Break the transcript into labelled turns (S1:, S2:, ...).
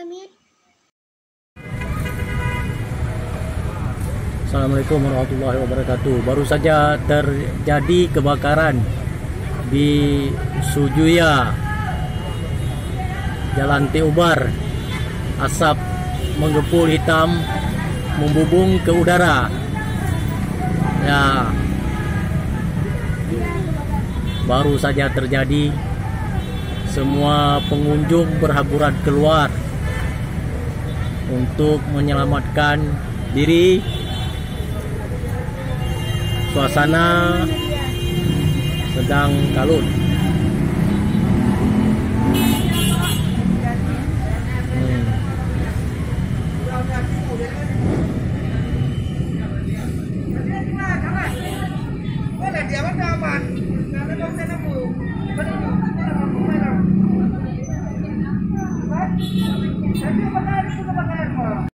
S1: pamit.
S2: Assalamualaikum warahmatullahi wabarakatuh. Baru saja terjadi kebakaran di Sujuya, Jalan Teubar. Asap mengepul hitam membubung ke udara. Ya, baru saja terjadi. Semua pengunjung berhamburan keluar untuk menyelamatkan diri. Suasana sedang kalut.
S3: Saya